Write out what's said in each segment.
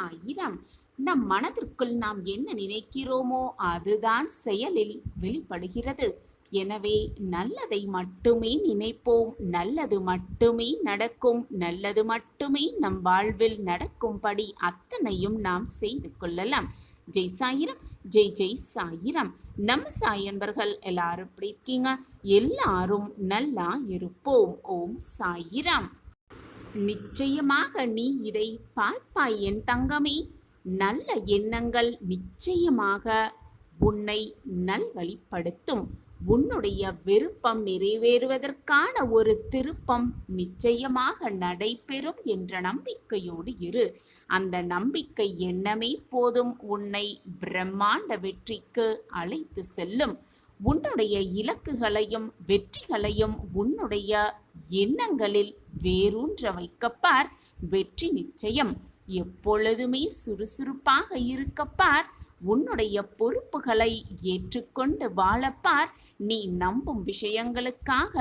சாயிரம். நம் மனதிற்குள் நாம் என்ன நினைக்கிறோமோ அதுதான் செயலில் வெளிப்படுகிறது. எனவே நல்லதை மட்டுமே நினைப்போம், நல்லது மட்டுமே நடக்கும், நல்லது மட்டுமே நம் வாழ்வில் நடக்கும்படி அத்தனையும் நாம் செய்து கொள்ளலாம். ஜெய் சாயிரம், ஜெய் ஜெய் சாயிரம். நம்ம சாய் அன்பர்கள் எல்லாரும் எப்படி இருக்கீங்க? எல்லாரும் நல்லா இருப்போம். ஓம் சாயிரம். நிச்சயமாக நீ இதை பார்ப்பாய் என் தங்கமே. நல்ல எண்ணங்கள் நிச்சயமாக உன்னை நல்வழிப்படுத்தும். உன்னுடைய விருப்பம் நிறைவேறுவதற்கான ஒரு திருப்பம் நிச்சயமாக நடைபெறும் என்ற நம்பிக்கையோடு இரு. அந்த நம்பிக்கை எண்ணமே போதும் உன்னை பிரம்மாண்ட வெற்றிக்கு அழைத்து செல்லும். உன்னுடைய இலக்குகளையும் வெற்றிகளையும் உன்னுடைய எண்ணங்களில் வேரூன்ற வைக்கப்பார். வெற்றி நிச்சயம். எப்பொழுதுமே சுறுசுறுப்பாக இருக்கப்பார். உன்னுடைய பொறுப்புகளை ஏற்றுக்கொண்டு வாழப்பார். நீ நம்பும் விஷயங்களுக்காக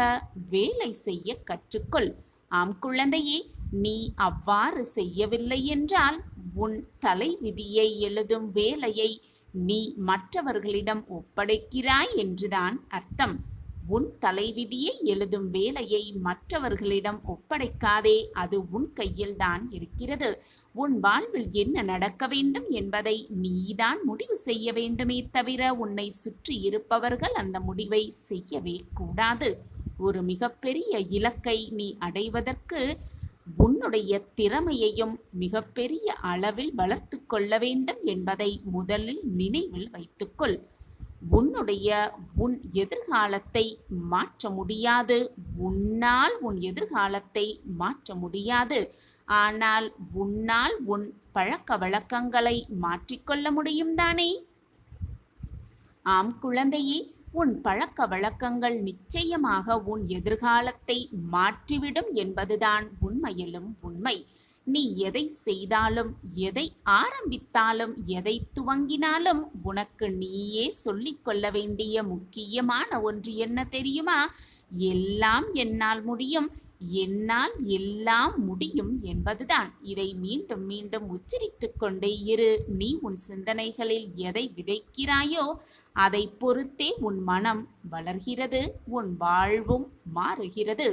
வேலை செய்ய கற்றுக்கொள். ஆம் குழந்தையே, நீ அவ்வாறு செய்யவில்லை என்றால் உன் தலைவிதியை எழுதும் வேலையை நீ மற்றவர்களிடம் ஒப்படைக்கிறாய் என்றுதான் அர்த்தம். உன் தலைவிதியை எழுதும் வேலையை மற்றவர்களிடம் ஒப்படைக்காதே. அது உன் கையில்தான் இருக்கிறது. உன் வாழ்வில் என்ன நடக்க வேண்டும் என்பதை நீதான் முடிவு செய்ய வேண்டுமே தவிர உன்னை சுற்றி இருப்பவர்கள் அந்த முடிவை செய்யவே கூடாது. ஒரு மிகப்பெரிய இலக்கை நீ அடைவதற்கு உன்னுடைய திறமையையும் மிகப்பெரிய அளவில் வளர்த்து கொள்ள வேண்டும் என்பதை முதலில் நினைவில் வைத்துக்கொள். உன் எதிர்காலத்தை மாற்ற முடியாது. உன்னால் உன் எதிர்காலத்தை மாற்ற முடியாது. ஆனால் உன்னால் உன் பழக்க வழக்கங்களை மாற்றிக்கொள்ள முடியும் தானே? ஆம் குழந்தையே, உன் பழக்க வழக்கங்கள் நிச்சயமாக உன் எதிர்காலத்தை மாற்றிவிடும் என்பதுதான் உண்மையிலும் உண்மை. நீ எதை செய்தாலும், எதை ஆரம்பித்தாலும், எதை துவங்கினாலும் உனக்கு நீயே சொல்லிக் கொள்ள வேண்டிய முக்கியமான ஒன்று என்ன தெரியுமா? எல்லாம் என்னால் முடியும், என்னால் எல்லாம் முடியும் என்பதுதான். இதை மீண்டும் மீண்டும் உச்சரித்துக் கொண்டே இரு. நீ உன் சிந்தனைகளில் எதை விதைக்கிறாயோ அதை பொறுத்தே உன் மனம் வளர்கிறது, உன் வாழ்வும் மாறுகிறது.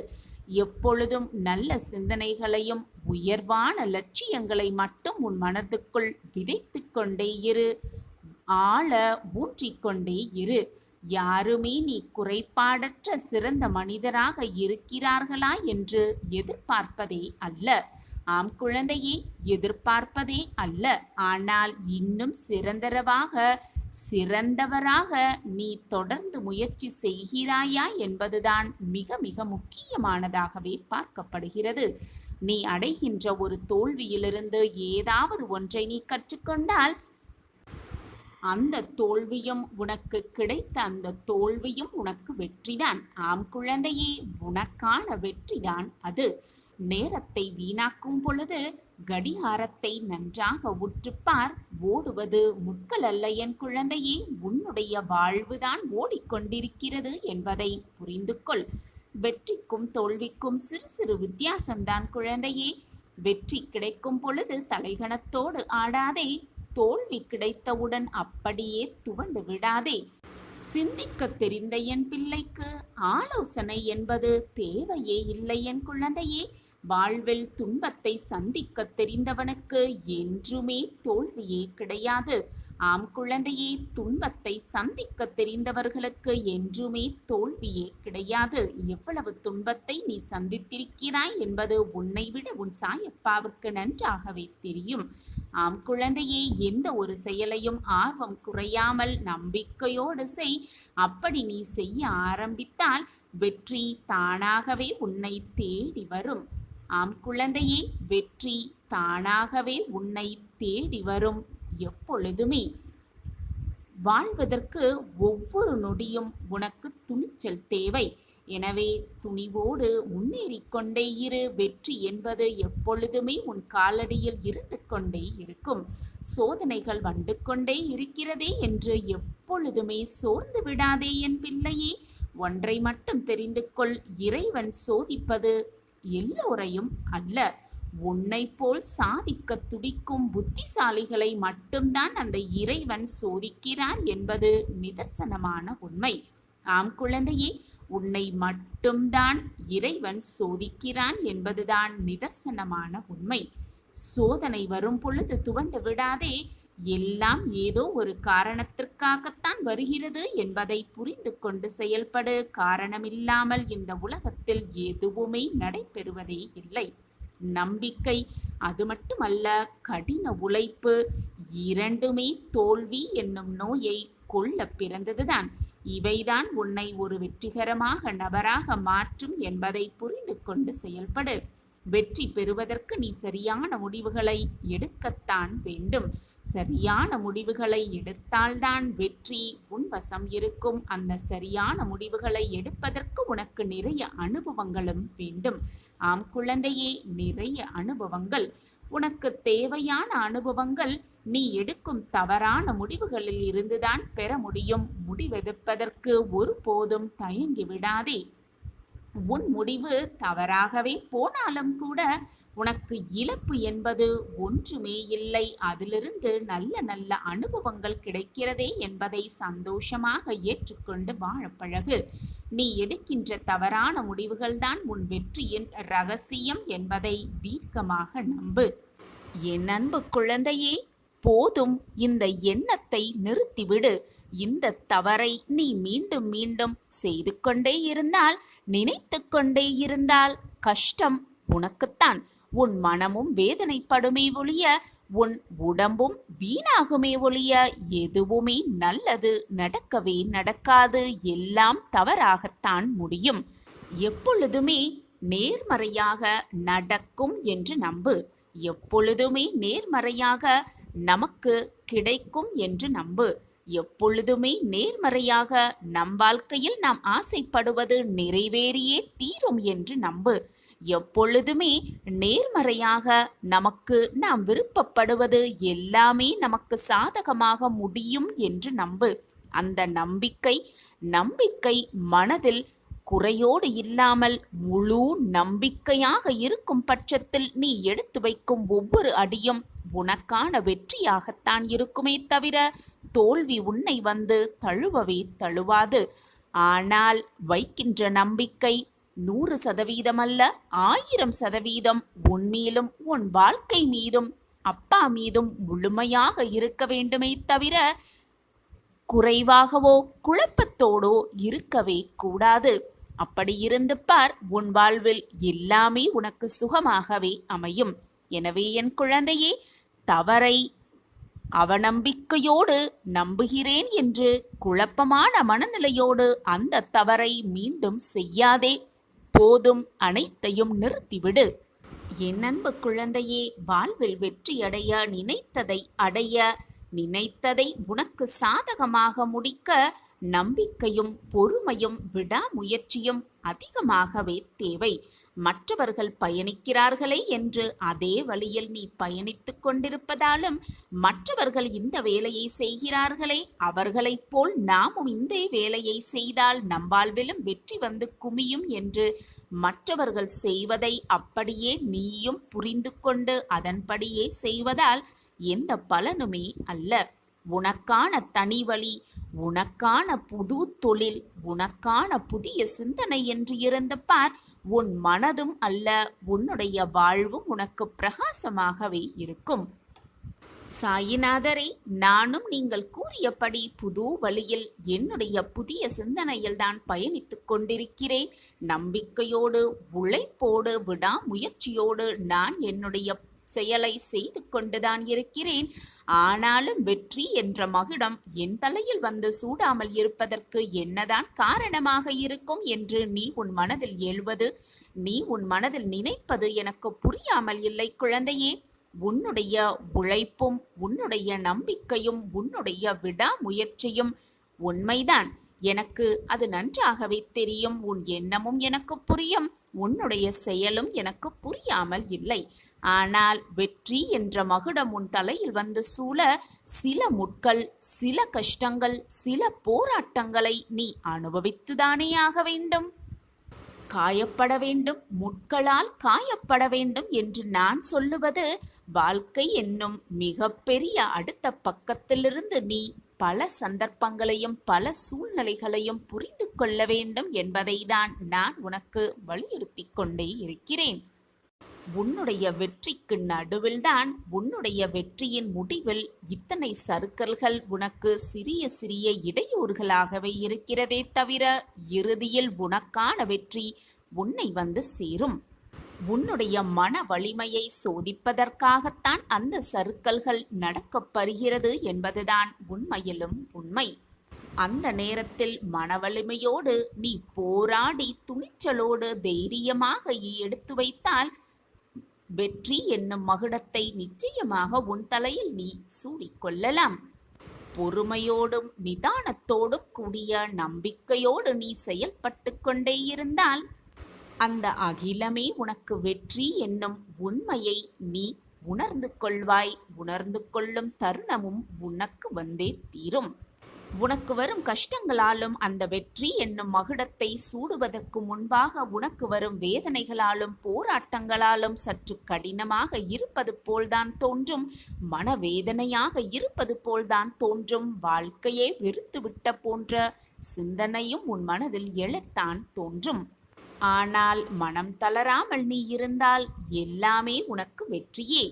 எப்பொழுதும் நல்ல சிந்தனைகளையும் உயர்வான லட்சியங்களை மட்டும் உன் மனதுக்குள் விதைத்து கொண்டே இரு, ஆழ ஊற்றிக்கொண்டே இரு. யாருமே நீ குறைபாடற்ற சிறந்த மனிதராக இருக்கிறார்களா என்று எதிர்பார்ப்பதே அல்ல. ஆம் குழந்தையே, எதிர்பார்ப்பதே அல்ல. ஆனால் இன்னும் சிறந்தவராக நீ தொடர்ந்து முயற்சி செய்கிறாயா என்பதுதான் மிக மிக முக்கியமானதாகவே பார்க்கப்படுகிறது. நீ அடைகின்ற ஒரு தோல்வியிலிருந்து ஏதாவது ஒன்றை நீ கற்றுக்கொண்டால் அந்த தோல்வியும் உனக்கு கிடைத்த அந்த தோல்வியும் உனக்கு வெற்றிதான். ஆம் குழந்தையே, உனக்கான வெற்றிதான் அது. நேரத்தை வீணாக்கும் பொழுது கடிகாரத்தை நன்றாக உற்றுப்பார். ஓடுவது முட்கள் அல்ல என் குழந்தையே, உன்னுடைய வாழ்வுதான் ஓடிக்கொண்டிருக்கிறது என்பதை புரிந்து கொள். வெற்றிக்கும் தோல்விக்கும் சிறு சிறு வித்தியாசம்தான் குழந்தையே. வெற்றி கிடைக்கும் பொழுது தலைகணத்தோடு ஆடாதே. தோல்வி கிடைத்தவுடன் அப்படியே துவண்டு விடாதே. சிந்திக்க தெரிந்த என் பிள்ளைக்கு ஆலோசனை என்பது தேவையே இல்லை என் குழந்தையே. வாழ்வில் துன்பத்தை சந்திக்க தெரிந்தவனுக்கு என்றுமே தோல்வியே கிடையாது. ஆம் குழந்தையே, துன்பத்தை சந்திக்க தெரிந்தவர்களுக்கு என்றுமே தோல்வியே கிடையாது. எவ்வளவு துன்பத்தை நீ சந்தித்திருக்கிறாய் என்பது உன்னை விட உன் சாயப்பாவுக்கு நன்றாகவே தெரியும். ஆம் குழந்தையே, எந்த ஒரு செயலையும் ஆர்வம் குறையாமல் நம்பிக்கையோடு செய். அப்படி நீ செய்ய ஆரம்பித்தால் வெற்றி தானாகவே உன்னை தேடி வரும். ஆம் குழந்தையே, வெற்றி தானாகவே உன்னை தேடி வரும். எப்பொழுதுமே வாழ்வதற்கு ஒவ்வொரு நொடியும் உனக்கு துணிச்சல் தேவை. எனவே துணிவோடு முன்னேறிக்கொண்டே இரு. வெற்றி என்பது எப்பொழுதுமே உன் காலடியில் இருந்து கொண்டே இருக்கும். சோதனைகள் வந்து கொண்டே இருக்கிறதே என்று எப்பொழுதுமே சோர்ந்து விடாதே என் பிள்ளையே. ஒன்றை மட்டும் தெரிந்து கொள், இறைவன் சோதிப்பது எல்லோரையும் அல்ல, உன்னைப் போல் சாதிக்க துடிக்கும் புத்திசாலிகளை மட்டும்தான் அந்த இறைவன் சோதிக்கிறான் என்பது நிதர்சனமான உண்மை. ஆம் குழந்தையே, உன்னை மட்டும்தான் இறைவன் சோதிக்கிறான் என்பதுதான் நிதர்சனமான உண்மை. சோதனை வரும் பொழுது துவண்டு விடாதே. எல்லாம் ஏதோ ஒரு காரணத்திற்காகத்தான் வருகிறது என்பதை புரிந்து கொண்டு செயல்படு. காரணமில்லாமல் இந்த உலகத்தில் எதுவுமே நடைபெறுவதே இல்லை. நம்பிக்கை, அது மட்டுமல்ல, கடின உழைப்பு இரண்டுமே தோல்வி என்னும் நோயை கொல்ல பிறந்ததுதான். இவைதான் உன்னை ஒரு வெற்றிகரமாக நபராக மாற்றும் என்பதை புரிந்து கொண்டு செயல்படு. வெற்றி பெறுவதற்கு நீ சரியான முடிவுகளை எடுக்கத்தான் வேண்டும். சரியான முடிவுகளை எடுத்தால்தான் வெற்றி உன் வசம் இருக்கும். அந்த சரியான முடிவுகளை எடுப்பதற்கு உனக்கு நிறைய அனுபவங்களும் வேண்டும். ஆம் குழந்தையே, நிறைய அனுபவங்கள். உனக்கு தேவையான அனுபவங்கள் நீ எடுக்கும் தவறான முடிவுகளில் இருந்துதான் பெற முடியும். முடிவெடுப்பதற்கு ஒருபோதும் தயங்கி விடாதே. உன் முடிவு தவறாகவே போனாலும் கூட உனக்கு இழப்பு என்பது ஒன்றுமே இல்லை. அதிலிருந்து நல்ல நல்ல அனுபவங்கள் கிடைக்கிறதே என்பதை சந்தோஷமாக ஏற்றுக்கொண்டு வாழ பழகு. நீ எடுக்கின்ற தவறான முடிவுகள்தான் உன் வெற்றியின் ரகசியம் என்பதை தீர்க்கமாக நம்பு. என் அன்பு குழந்தையே, போதும், இந்த எண்ணத்தை நிறுத்திவிடு. இந்த தவறை நீ மீண்டும் மீண்டும் செய்து கொண்டே இருந்தால், நினைத்து கொண்டே இருந்தால் கஷ்டம் உனக்குத்தான். உன் மனமும் வேதனைப்படுமே ஒழிய உன் உடம்பும் வீணாகுமே ஒழிய எதுவுமே நல்லது நடக்கவே நடக்காது. எல்லாம் தவறாகத்தான் முடியும். எப்பொழுதுமே நேர்மறையாக நடக்கும் என்று நம்பு. எப்பொழுதுமே நேர்மறையாக நமக்கு கிடைக்கும் என்று நம்பு. எப்பொழுதுமே நேர்மறையாக நம் வாழ்க்கையில் நாம் ஆசைப்படுவது நிறைவேறியே தீரும் என்று நம்பு. எப்பொழுதுமே நேர்மறையாக நமக்கு நாம் விருப்பப்படுவது எல்லாமே நமக்கு சாதகமாக முடியும் என்று நம்பு. அந்த நம்பிக்கை மனதில் குறையோடு இல்லாமல் முழு நம்பிக்கையாக இருக்கும் பட்சத்தில் நீ எடுத்து வைக்கும் ஒவ்வொரு அடியும் உனக்கான வெற்றியாகத்தான் இருக்குமே தவிர தோல்வி உன்னை வந்து தழுவவே தழுவாது. ஆனால் வைக்கின்ற நம்பிக்கை 100% அல்ல, 1000% உன் மீதும் உன் வாழ்க்கை மீதும் அப்பா மீதும் முழுமையாக இருக்க வேண்டுமே தவிர குறைவாகவோ குழப்பத்தோடோ இருக்கவே கூடாது. அப்படி இருந்து பார், உன் வாழ்வில் எல்லாமே உனக்கு சுகமாகவே அமையும். எனவே என் குழந்தையே, தவறை அவநம்பிக்கையோடு நம்புகிறேன் என்று குழப்பமான மனநிலையோடு அந்த தவறை மீண்டும் செய்யாதே. போதும், அனைத்தையும் நிறுத்திவிடு. என் அன்பு குழந்தையே, வாழ்வில் வெற்றியடைய, நினைத்ததை அடைய, நினைத்ததை உனக்கு சாதகமாக முடிக்க நம்பிக்கையும் பொறுமையும் விடாமுயற்சியும் அதிகமாகவே தேவை. மற்றவர்கள் பயணிக்கிறார்களே என்று அதே வழியில் நீ பயணித்துக் கொண்டிருப்பதாலும், மற்றவர்கள் இந்த வேலையை செய்கிறார்களே அவர்களைப் போல் நாமும் இந்த வேலையை செய்தால் நம் வாழ்விலும் வெற்றி வந்து குமியும் என்று மற்றவர்கள் செய்வதை அப்படியே நீயும் புரிந்து கொண்டு அதன்படியே செய்வதால் எந்த பலனுமே அல்ல. உனக்கான தனி வழி, உனக்கான புது தொழில், உனக்கான புதிய சிந்தனை என்று இருந்த பார், உன் மனதும் அல்ல, உன்னுடைய வாழ்வும் உனக்கு பிரகாசமாகவே இருக்கும். சாயிநாதரே, நானும் நீங்கள் கூறியபடி புது வழியில் என்னுடைய புதிய சிந்தனையில் தான் பயணித்துக் கொண்டிருக்கிறேன். நம்பிக்கையோடு, உழைப்போடு, விடாமுயற்சியோடு நான் என்னுடைய செயலை செய்து கொண்டுதான் இருக்கிறேன். ஆனாலும் வெற்றி என்ற மகுடம் என் தலையில் வந்து சூடாமல் இருப்பதற்கு என்னதான் காரணமாக இருக்கும் என்று நீ உன் மனதில் எழுவது, நீ உன் மனதில் நினைப்பது எனக்கு புரியாமல் இல்லை குழந்தையே. உன்னுடைய உழைப்பும் உன்னுடைய நம்பிக்கையும் உன்னுடைய விடாமுயற்சியும் உண்மைதான். எனக்கு அது நன்றாகவே தெரியும். உன் எண்ணமும் எனக்கு புரியும், உன்னுடைய செயலும் எனக்கு புரியாமல் இல்லை. ஆனால் வெற்றி என்ற மகுடம் உன் தலையில் வந்து சூழ சில முட்கள், சில கஷ்டங்கள், சில போராட்டங்களை நீ அனுபவித்துதானே ஆக வேண்டும். காயப்பட வேண்டும், முட்களால் காயப்பட வேண்டும் என்று நான் சொல்லுவது, வாழ்க்கை என்னும் மிகப்பெரிய அடுத்த பக்கத்திலிருந்து நீ பல சந்தர்ப்பங்களையும் பல சூழ்நிலைகளையும் புரிந்து கொள்ள வேண்டும் என்பதை தான் நான் உனக்கு வலியுறுத்திக் கொண்டே இருக்கிறேன். உன்னுடைய வெற்றிக்கு நடுவில்தான் உன்னுடைய வெற்றியின் முடிவில் இத்தனை சறுக்கல்கள் உனக்கு சிறிய சிறிய இடையூறுகளாகவே இருக்கிறதே தவிர இறுதியில் உனக்கான வெற்றி உன்னை வந்து சேரும். உன்னுடைய மன வலிமையை சோதிப்பதற்காகத்தான் அந்த சறுக்கல்கள் நடக்கப்படுகிறது என்பதுதான் உண்மையிலும் உண்மை. அந்த நேரத்தில் மன வலிமையோடு நீ போராடி துணிச்சலோடு தைரியமாக எடுத்து வைத்தால் வெற்றி என்னும் மகுடத்தை நிச்சயமாக உன் தலையில் நீ சூடிக்கொள்ளலாம். பொறுமையோடும் நிதானத்தோடும் கூடிய நம்பிக்கையோடு நீ செயல்பட்டு கொண்டே இருந்தால் அந்த அகிலமே உனக்கு வெற்றி என்னும் உண்மையை நீ உணர்ந்து கொள்வாய். உணர்ந்து கொள்ளும் தருணமும் உனக்கு வந்தே தீரும். உனக்கு வரும் கஷ்டங்களாலும் அந்த வெற்றி என்னும் மகுடத்தை சூடுவதற்கு முன்பாக உனக்கு வரும் வேதனைகளாலும் போராட்டங்களாலும் சற்று கடினமாக இருப்பது போல்தான் தோன்றும். மனவேதனையாக இருப்பது போல்தான் தோன்றும். வாழ்க்கையே வெறுத்துவிட்ட போன்ற சிந்தனையும் உன் மனதில் எழத்தான் தோன்றும். ஆனால் மனம் தளராமல் நீ இருந்தால் எல்லாமே உனக்கு வெற்றியே.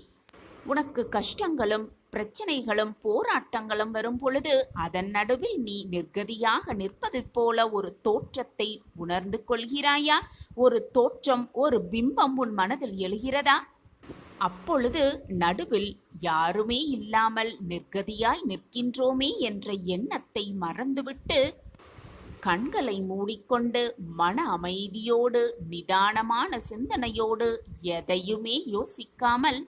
உனக்கு கஷ்டங்களும் பிரச்சனைகளும் போராட்டங்களும் வரும் பொழுது அதன் நடுவில் நீ நிர்கதியாக நிற்பது போல ஒரு தோற்றத்தை உணர்ந்து கொள்கிறாயா? ஒரு தோற்றம், ஒரு பிம்பம் உன் மனதில் எழுகிறதா? அப்பொழுது நடுவில் யாருமே இல்லாமல் நிர்கதியாய் நிற்கின்றோமே என்ற எண்ணத்தை மறந்துவிட்டு கண்களை மூடிக்கொண்டு மன அமைதியோடு நிதானமான சிந்தனையோடு எதையுமே யோசிக்காமல்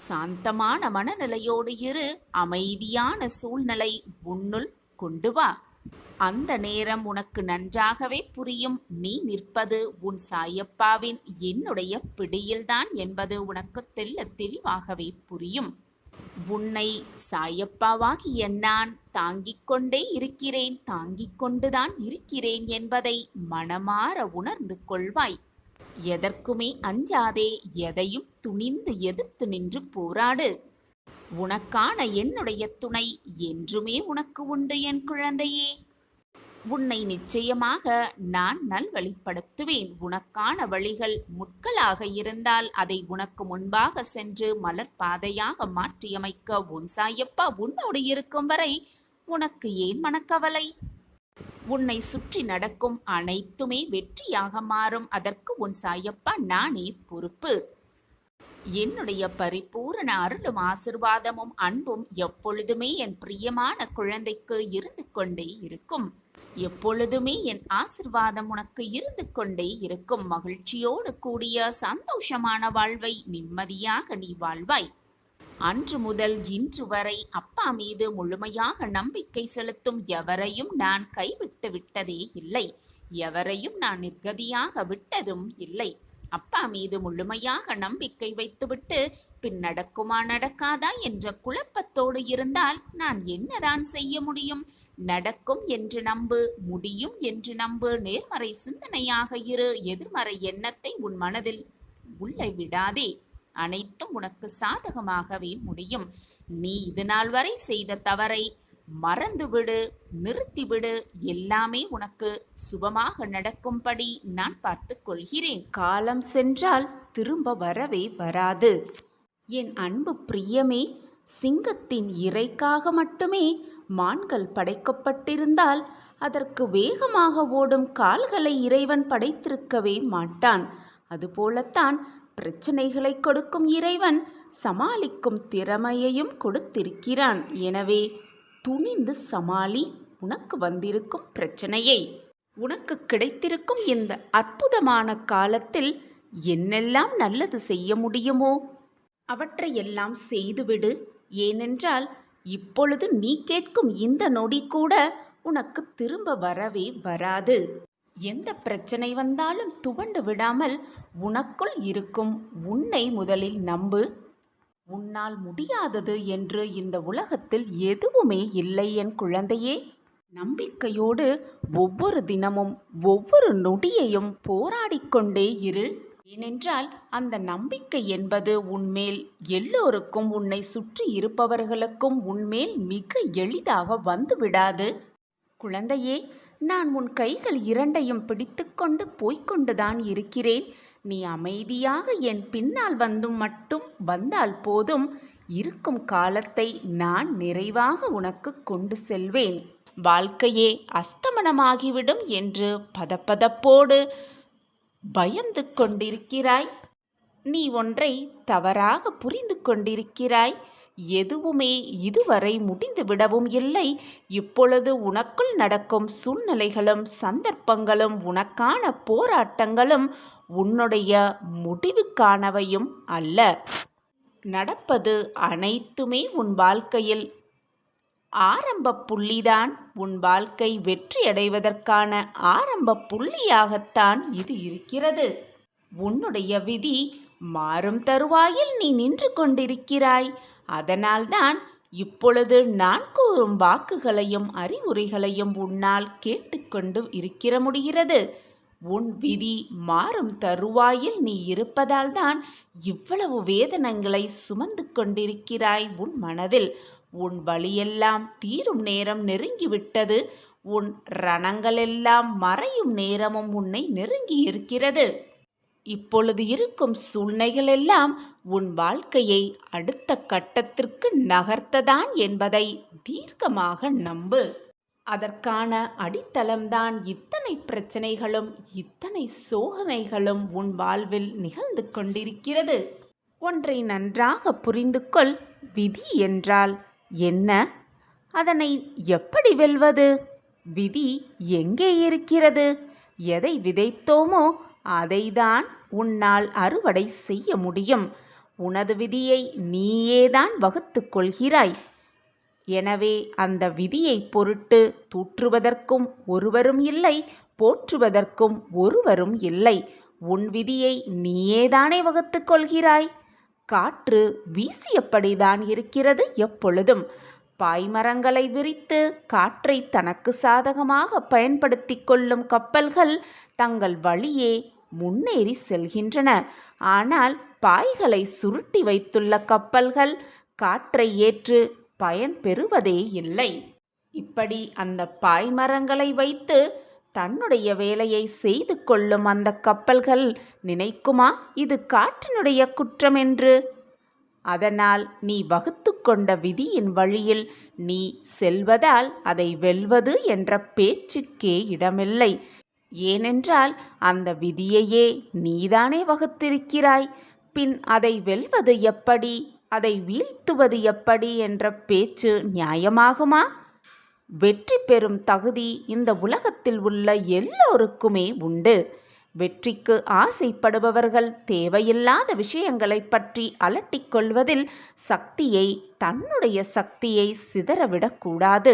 சாந்தமான மனநிலையோடு இரு. அமைதியான சூழ்நிலை உன்னுள் கொண்டு வா. அந்த நேரம் உனக்கு நன்றாகவே புரியும். நீ நிற்பது உன் சாயப்பாவின் என்னுடைய பிடியில்தான் என்பது உனக்கு தெள்ளத் தெளிவாகவே புரியும். உன்னை சாயப்பாவாகிய நான் தாங்கிக் கொண்டே இருக்கிறேன், தாங்கிக் கொண்டுதான் இருக்கிறேன் என்பதை மனமாற உணர்ந்து கொள்வாய். எதற்குமே அஞ்சாதே. எதையும் துணிந்து எதிர்த்து நின்று போராடு. உனக்கான என்னுடைய துணை என்றுமே உனக்கு உண்டு என் குழந்தையே. உன்னை நிச்சயமாக நான் நல்வழிப்படுத்துவேன். உனக்கான வழிகள் முட்களாக இருந்தால் அதை உனக்கு முன்பாக சென்று மலர் பாதையாக மாற்றியமைக்க உன் சாயப்பா உன்னோடு இருக்கும் வரை உனக்கு ஏன் மனக்கவலை? உன்னை சுற்றி நடக்கும் அனைத்துமே வெற்றியாக மாறும். அதற்கு உன் சாயப்பா நானே பொறுப்பு. என்னுடைய பரிபூரண அருளும் ஆசிர்வாதமும் அன்பும் எப்பொழுதுமே என் பிரியமான குழந்தைக்கு இருந்து கொண்டே இருக்கும். எப்பொழுதுமே என் ஆசிர்வாதம் உனக்கு இருந்து கொண்டே இருக்கும். மகிழ்ச்சியோடு கூடிய சந்தோஷமான வாழ்வை நிம்மதியாக நீ வாழ்வாய். அன்று முதல் இன்று வரை அப்பா மீது முழுமையாக நம்பிக்கை செலுத்தும் எவரையும் நான் கைவிட்டு விட்டதே இல்லை. எவரையும் நான் நிர்கதியாக விட்டதும் இல்லை. அப்பா மீது முழுமையாக நம்பிக்கை வைத்துவிட்டு பின் நடக்குமா நடக்காதா என்ற குழப்பத்தோடு இருந்தால் நான் என்னதான் செய்ய முடியும்? நடக்கும் என்று நம்பு, முடியும் என்று நம்பு. நேர்மறை சிந்தனையாக இரு. எதிர்மறை எண்ணத்தை உன் மனதில் உள்ளே விடாதே. அனைத்தும் உனக்கு சாதகமாகவே முடியும். நீ இதுநாள் வரை செய்த தவறை மறந்துவிடு, நிறுத்திவிடு. எல்லாமே உனக்கு சுபமாக நடக்கும்படி நான் பார்த்து கொள்கிறேன். காலம் சென்றால் திரும்ப வரவே வராது. என் அன்பு பிரியமே, சிங்கத்தின் இரைக்காக மட்டுமே மான்கள் படைக்கப்பட்டிருந்தால் அதற்கு வேகமாக ஓடும் கால்களை இறைவன் படைத்திருக்கவே மாட்டான். அதுபோலத்தான் பிரச்சனைகளை கொடுக்கும் இறைவன் சமாளிக்கும் திறமையையும் கொடுத்திருக்கிறான். எனவே துணிந்து சமாளி. உனக்கு வந்திருக்கும் பிரச்சனையை, உனக்கு கிடைத்திருக்கும் இந்த அற்புதமான காலத்தில் என்னெல்லாம் நல்லது செய்ய முடியுமோ அவற்றையெல்லாம் செய்துவிடு. ஏனென்றால் இப்பொழுது நீ கேட்கும் இந்த நொடி கூட உனக்கு திரும்ப வரவே வராது. எந்த பிரச்சனை வந்தாலும் துவண்டு விடாமல் உனக்குள் இருக்கும் உன்னை முதலில் நம்பு. உன்னால் முடியாதது என்று இந்த உலகத்தில் எதுவுமே இல்லை என் குழந்தையே. நம்பிக்கையோடு ஒவ்வொரு தினமும் ஒவ்வொரு நொடியையும் போராடிக்கொண்டே இரு. ஏனென்றால் அந்த நம்பிக்கை என்பது உன்மேல் எல்லோருக்கும், உன்னை சுற்றி இருப்பவர்களுக்கும் உன்மேல் மிக எளிதாக வந்துவிடாது. குழந்தையே, நான் உன் கைகள் இரண்டையும் பிடித்துக்கொண்டு போய்கொண்டுதான் இருக்கிறேன். நீ அமைதியாக என் பின்னால் வந்தால் போதும், இருக்கும் காலத்தை நான் நிறைவாக உனக்கு கொண்டு செல்வேன். வாழ்க்கையே அஸ்தமனமாகிவிடும் என்று பதப்பதப்போடு பயந்து கொண்டிருக்கிறாய். நீ ஒன்றை தவறாக புரிந்து கொண்டிருக்கிறாய். எதுவுமே இதுவரை முடிந்து விடவும் இல்லை. இப்பொழுது உனக்குள் நடக்கும் சூழ்நிலைகளும் சந்தர்ப்பங்களும் உனக்கான போராட்டங்களும் உன்னுடைய முடிவுக்கானவையும் அல்ல. நடப்பது அனைத்துமே உன் வாழ்க்கையில் ஆரம்ப புள்ளிதான். உன் வாழ்க்கை வெற்றி அடைவதற்கான ஆரம்ப புள்ளியாகத்தான் இது இருக்கிறது. உன்னுடைய விதி மாறும் தருவாயில் நீ நின்று கொண்டிருக்கிறாய். அதனால்தான் இப்பொழுது நான் கூறும் வாக்குகளையும் அறிவுரைகளையும் உன்னால் கேட்டுக்கொண்டு இருக்கிற முடிகிறது. உன் விதி மாறும் தருவாயில் நீ இருப்பதால் தான் இவ்வளவு வேதனைகளை சுமந்து கொண்டிருக்கிறாய் உன் மனதில். உன் வலியெல்லாம் தீரும் நேரம் நெருங்கிவிட்டது. உன் ரணங்களெல்லாம் மறையும் நேரமும் உன்னை நெருங்கி இருக்கிறது. இப்பொழுது இருக்கும் சூழ்நிலைகள் எல்லாம் உன் வாழ்க்கையை அடுத்த கட்டத்திற்கு நகர்த்ததான் என்பதை தீர்க்கமாக நம்பு. அதற்கான அடித்தளம்தான் இத்தனை பிரச்சனைகளும் இத்தனை சோதனைகளும் உன் வாழ்வில் நிகழ்ந்து கொண்டிருக்கிறது. ஒன்றை நன்றாக புரிந்து கொள். விதி என்றால் என்ன? அதனை எப்படி வெல்வது? விதி எங்கே இருக்கிறது? எதை விதைத்தோமோ அதைதான் உன்னால் அறுவடை செய்ய முடியும். உனது விதியை நீயேதான் வகுத்து கொள்கிறாய். எனவே அந்த விதியை பொருட்டு தூற்றுவதற்கும் ஒருவரும் இல்லை, போற்றுவதற்கும் ஒருவரும் இல்லை. உன் விதியை நீயேதானே வகுத்து கொள்கிறாய். காற்று வீசியபடிதான் இருக்கிறது எப்பொழுதும். பாய்மரங்களை விரித்து காற்றை தனக்கு சாதகமாக பயன்படுத்தி கொள்ளும் கப்பல்கள் தங்கள் வழியே முன்னேறி செல்கின்றன. ஆனால் பாய்களை சுருட்டி வைத்துள்ள கப்பல்கள் காற்றை ஏற்று பயன் பெறுவதே இல்லை. இப்படி அந்த பாய்மரங்களை வைத்து தன்னுடைய வேலையை செய்து கொள்ளும் அந்த கப்பல்கள் நினைக்குமா இது காற்றினுடைய குற்றம் என்று? அதனால் நீ வகுத்து கொண்ட விதியின் வழியில் நீ செல்வதால் அதை வெல்வது என்ற பேச்சுக்கே இடமில்லை. ஏனென்றால் அந்த விதியையே நீதானே வகுத்திருக்கிறாய். பின் அதை வெல்வது எப்படி, அதை வீழ்த்துவது எப்படி என்ற பேச்சு நியாயமாகுமா? வெற்றி பெறும் தகுதி இந்த உலகத்தில் உள்ள எல்லோருக்குமே உண்டு. வெற்றிக்கு ஆசைப்படுபவர்கள் தேவையில்லாத விஷயங்களை பற்றி அலட்டிக் கொள்வதில் தன்னுடைய சக்தியை சிதறவிடக்கூடாது.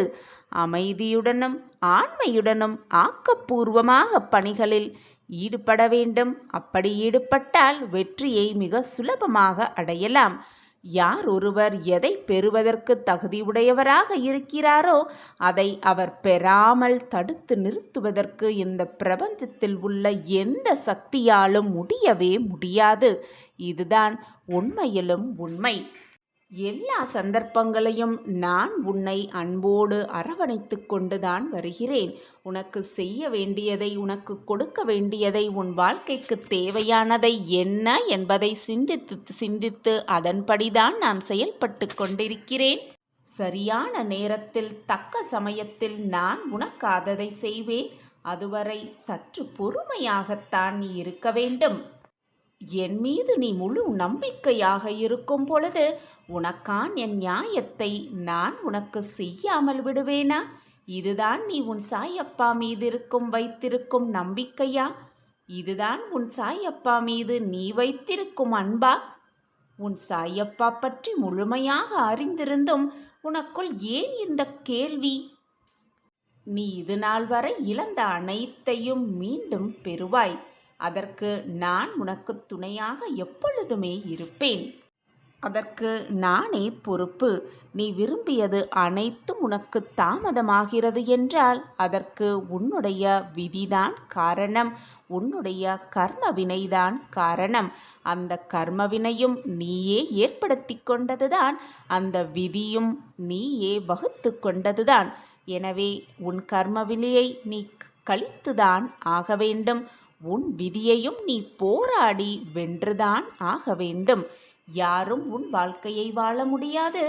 அமைதியுடனும் ஆண்மையுடனும் ஆக்கப்பூர்வமாக பணிகளில் ஈடுபட வேண்டும். அப்படி ஈடுபட்டால் வெற்றியை மிக சுலபமாக அடையலாம். யார் ஒருவர் எதை பெறுவதற்கு தகுதியுடையவராக இருக்கிறாரோ அதை அவர் பெறாமல் தடுத்து நிறுத்துவதற்கு இந்த பிரபஞ்சத்தில் உள்ள எந்த சக்தியாலும் முடியவே முடியாது. இதுதான் உண்மையிலும் உண்மை. எல்லா சந்தர்ப்பங்களையும் நான் உன்னை அன்போடு அரவணைத்து கொண்டுதான் வருகிறேன். உனக்கு செய்ய வேண்டியதை, உனக்கு கொடுக்க வேண்டியதை, உன் வாழ்க்கைக்கு தேவையானதை என்ன என்பதை சிந்தித்து அதன்படிதான் நான் செயல்பட்டு கொண்டிருக்கிறேன். சரியான நேரத்தில் தக்க சமயத்தில் நான் உனக்காததை செய்வேன். அதுவரை சற்று பொறுமையாகத்தான் நீ இருக்க வேண்டும். என் மீது நீ முழு நம்பிக்கையாக இருக்கும் பொழுது உனக்கான் என் நியாயத்தை நான் உனக்கு செய்யாமல் விடுவேனா? இதுதான் நீ உன் சாயப்பா மீது வைத்திருக்கும் நம்பிக்கையா? இதுதான் உன் சாயப்பா மீது நீ வைத்திருக்கும் அன்பா? உன் சாயப்பா பற்றி முழுமையாக அறிந்திருந்தும் உனக்குள் ஏன் இந்த கேள்வி? நீ இது நாள் வரை இழந்த அனைத்தையும் மீண்டும் பெறுவாய். அதற்கு நான் உனக்கு துணையாக எப்பொழுதுமே இருப்பேன். அதற்கு நானே பொறுப்பு. நீ விரும்பியது அனைத்தும் உனக்கு தாமதமாகிறது என்றால் அதற்கு உன்னுடைய விதிதான் காரணம், உன்னுடைய கர்ம வினைதான் காரணம். அந்த கர்ம வினையும் நீயே ஏற்படுத்தி கொண்டதுதான், அந்த விதியும் நீயே வகுத்து கொண்டதுதான். எனவே உன் கர்ம வினையை நீ கழித்துதான் ஆக வேண்டும். உன் விதியையும் நீ போராடி வென்றுதான் ஆக வேண்டும். யாரும் உன் வாழ்க்கையை வாழ முடியாது.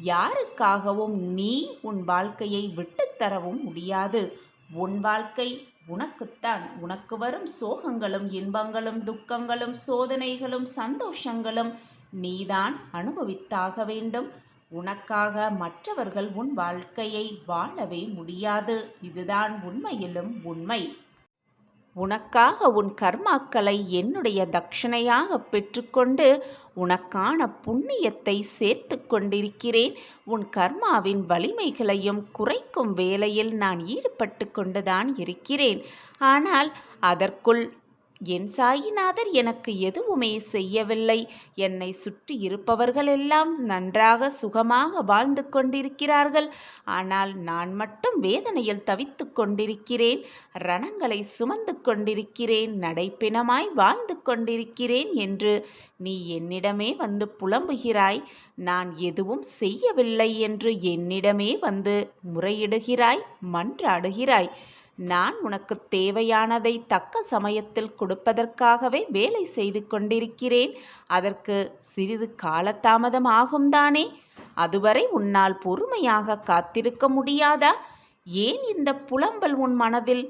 யாருக்காகவும் நீ உன் வாழ்க்கையை விட்டுத்தரவும் முடியாது. உன் வாழ்க்கை உனக்குத்தான். உனக்கு வரும் சோகங்களும் இன்பங்களும் துக்கங்களும் சோதனைகளும் சந்தோஷங்களும் நீதான் அனுபவித்தாக வேண்டும். உனக்காக மற்றவர்கள் உன் வாழ்க்கையை வாழவே முடியாது. இதுதான் உண்மையிலும் உண்மை. உனக்காக உன் கர்மாக்களை என்னுடைய தட்சணையாக பெற்றுக்கொண்டு உனக்கான புண்ணியத்தை சேர்த்து கொண்டிருக்கிறேன். உன் கர்மாவின் வலிமைகளையும் குறைக்கும் வேலையில் நான் ஈடுபட்டு கொண்டுதான் இருக்கிறேன். ஆனால் அதற்குள் என் சாயிநாதர் எனக்கு எதுவுமே செய்யவில்லை. என்னை சுற்றி இருப்பவர்கள் எல்லாம் நன்றாக சுகமாக வாழ்ந்து கொண்டிருக்கிறார்கள். ஆனால் நான் மட்டும் வேதனையில் தவித்து கொண்டிருக்கிறேன். ரணங்களை சுமந்து கொண்டிருக்கிறேன். நடைப்பிணமாய் வாழ்ந்து கொண்டிருக்கிறேன் என்று நீ என்னிடமே வந்து புலம்புகிறாய். நான் எதுவும் செய்யவில்லை என்று என்னிடமே வந்து முறையிடுகிறாய், மன்றாடுகிறாய். நான் உனக்கு தேவையானதை தக்க சமயத்தில் கொடுப்பதற்காகவே வேலை செய்து கொண்டிருக்கிறேன். அதற்கு சிறிது காலதாமதம் ஆகும்தானே? அதுவரை உன்னால் பொறுமையாக காத்திருக்க முடியாதா? ஏன் இந்த புலம்பல் உன் மனதில்?